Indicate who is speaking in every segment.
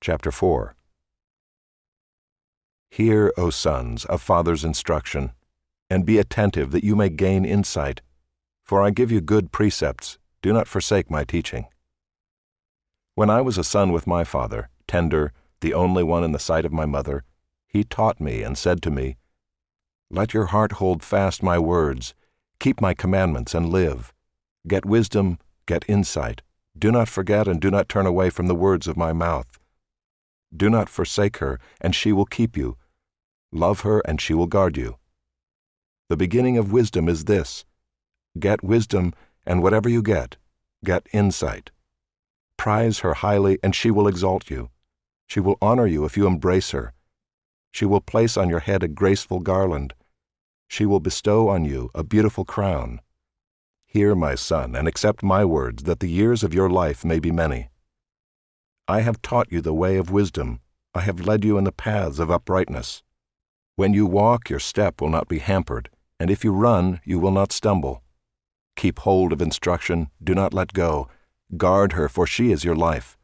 Speaker 1: Chapter 4. Hear, O sons, a father's instruction, and be attentive that you may gain insight. For I give you good precepts, do not forsake my teaching. When I was a son with my father, tender, the only one in the sight of my mother, he taught me and said to me, Let your heart hold fast my words, keep my commandments and live. Get wisdom, get insight. Do not forget and do not turn away from the words of my mouth. Do not forsake her, and she will keep you. Love her, and she will guard you. The beginning of wisdom is this: get wisdom, and whatever you get insight. Prize her highly, and she will exalt you. She will honor you if you embrace her. She will place on your head a graceful garland. She will bestow on you a beautiful crown. Hear, my son, and accept my words, that the years of your life may be many. I have taught you the way of wisdom. I have led you in the paths of uprightness. When you walk, your step will not be hampered, and if you run, you will not stumble. Keep hold of instruction, do not let go. Guard her, for she is your life.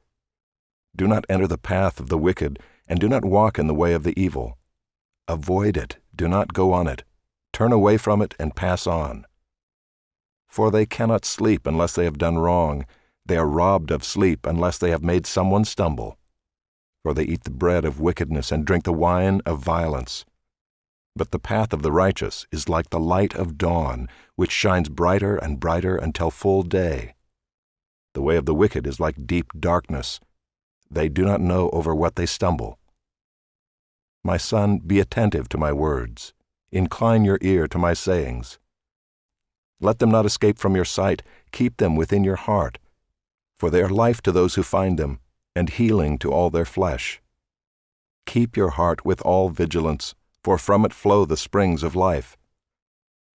Speaker 1: Do not enter the path of the wicked, and do not walk in the way of the evil. Avoid it, do not go on it. Turn away from it and pass on. For they cannot sleep unless they have done wrong. They are robbed of sleep unless they have made someone stumble. For they eat the bread of wickedness and drink the wine of violence. But the path of the righteous is like the light of dawn, which shines brighter and brighter until full day. The way of the wicked is like deep darkness. They do not know over what they stumble. My son, be attentive to my words. Incline your ear to my sayings. Let them not escape from your sight. Keep them within your heart. For they are life to those who find them, and healing to all their flesh. Keep your heart with all vigilance, for from it flow the springs of life.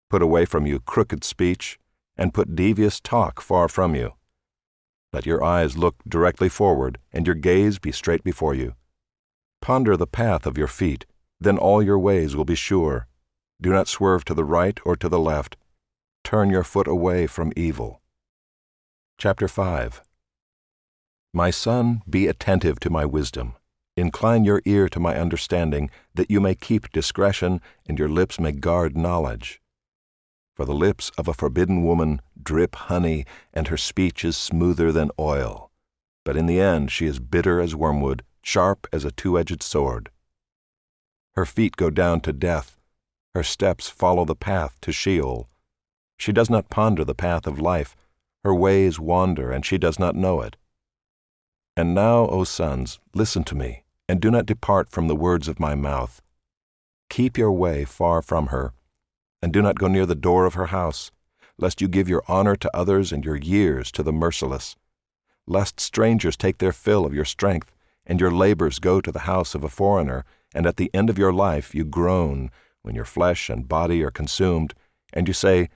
Speaker 1: Put away from you crooked speech, and put devious talk far from you. Let your eyes look directly forward, and your gaze be straight before you. Ponder the path of your feet, then all your ways will be sure. Do not swerve to the right or to the left. Turn your foot away from evil. Chapter 5. My son, be attentive to my wisdom. Incline your ear to my understanding, that you may keep discretion, and your lips may guard knowledge. For the lips of a forbidden woman drip honey, and her speech is smoother than oil. But in the end she is bitter as wormwood, sharp as a two-edged sword. Her feet go down to death. Her steps follow the path to Sheol. She does not ponder the path of life. Her ways wander, and she does not know it. And now, O sons, listen to me, and do not depart from the words of my mouth. Keep your way far from her, and do not go near the door of her house, lest you give your honor to others and your years to the merciless, lest strangers take their fill of your strength, and your labors go to the house of a foreigner, and at the end of your life you groan, when your flesh and body are consumed, and you say,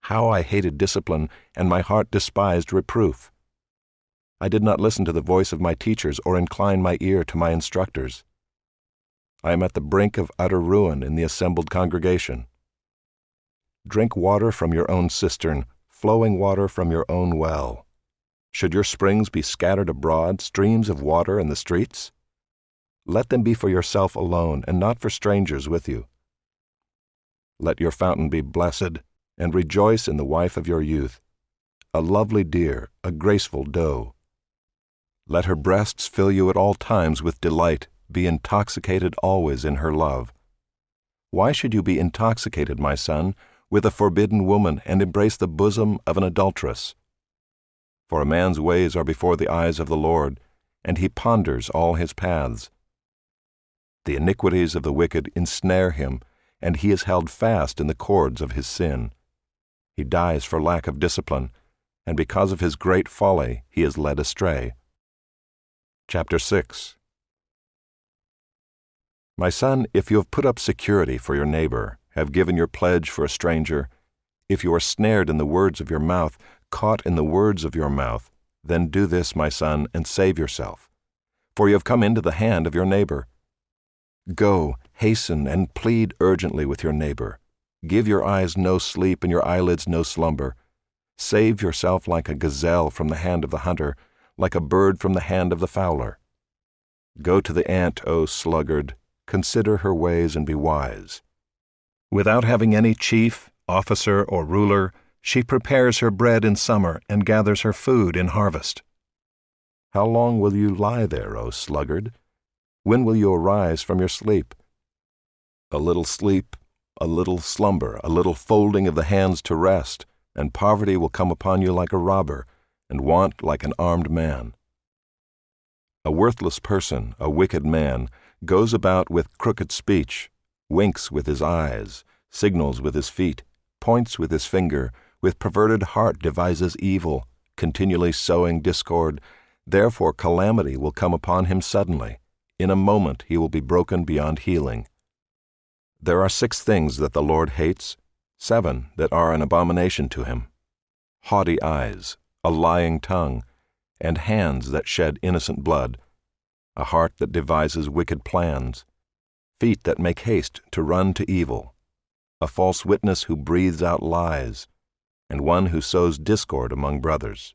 Speaker 1: How I hated discipline, and my heart despised reproof. I did not listen to the voice of my teachers or incline my ear to my instructors. I am at the brink of utter ruin in the assembled congregation. Drink water from your own cistern, flowing water from your own well. Should your springs be scattered abroad, streams of water in the streets? Let them be for yourself alone, and not for strangers with you. Let your fountain be blessed, and rejoice in the wife of your youth, a lovely deer, a graceful doe. Let her breasts fill you at all times with delight, be intoxicated always in her love. Why should you be intoxicated, my son, with a forbidden woman, and embrace the bosom of an adulteress? For a man's ways are before the eyes of the Lord, and he ponders all his paths. The iniquities of the wicked ensnare him, and he is held fast in the cords of his sin. He dies for lack of discipline, and because of his great folly he is led astray. Chapter 6. My son, if you have put up security for your neighbor, have given your pledge for a stranger, if you are snared in the words of your mouth, caught in the words of your mouth, then do this, my son, and save yourself. For you have come into the hand of your neighbor. Go, hasten, and plead urgently with your neighbor. Give your eyes no sleep and your eyelids no slumber. Save yourself like a gazelle from the hand of the hunter, like a bird from the hand of the fowler. Go to the ant, O sluggard, consider her ways and be wise. Without having any chief, officer, or ruler, she prepares her bread in summer and gathers her food in harvest. How long will you lie there, O sluggard? When will you arise from your sleep? A little sleep, a little slumber, a little folding of the hands to rest, and poverty will come upon you like a robber, and want like an armed man. A worthless person, a wicked man, goes about with crooked speech, winks with his eyes, signals with his feet, points with his finger, with perverted heart devises evil, continually sowing discord. Therefore calamity will come upon him suddenly. In a moment he will be broken beyond healing. There are 6 things that the Lord hates, 7 that are an abomination to him: haughty eyes, a lying tongue, and hands that shed innocent blood, a heart that devises wicked plans, feet that make haste to run to evil, a false witness who breathes out lies, and one who sows discord among brothers.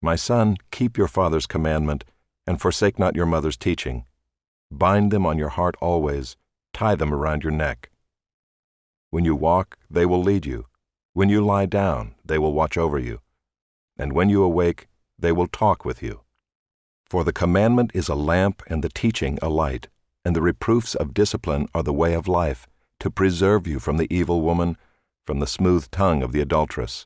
Speaker 1: My son, keep your father's commandment, and forsake not your mother's teaching. Bind them on your heart always, tie them around your neck. When you walk, they will lead you. When you lie down, they will watch over you. And when you awake, they will talk with you. For the commandment is a lamp and the teaching a light, and the reproofs of discipline are the way of life, to preserve you from the evil woman, from the smooth tongue of the adulteress.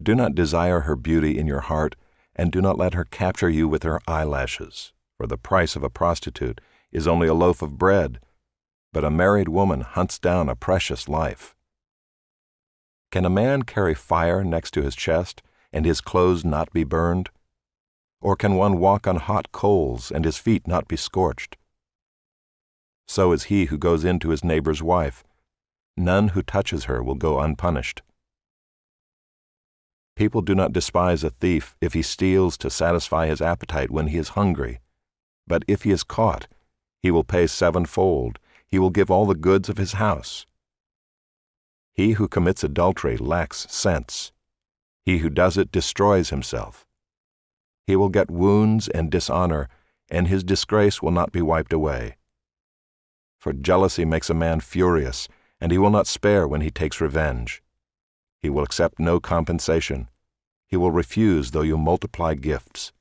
Speaker 1: Do not desire her beauty in your heart, and do not let her capture you with her eyelashes, for the price of a prostitute is only a loaf of bread, but a married woman hunts down a precious life. Can a man carry fire next to his chest, and his clothes not be burned? Or can one walk on hot coals, and his feet not be scorched? So is he who goes in to his neighbor's wife. None who touches her will go unpunished. People do not despise a thief if he steals to satisfy his appetite when he is hungry. But if he is caught, he will pay 7-fold. He will give all the goods of his house. He who commits adultery lacks sense. He who does it destroys himself. He will get wounds and dishonor, and his disgrace will not be wiped away. For jealousy makes a man furious, and he will not spare when he takes revenge. He will accept no compensation. He will refuse though you multiply gifts.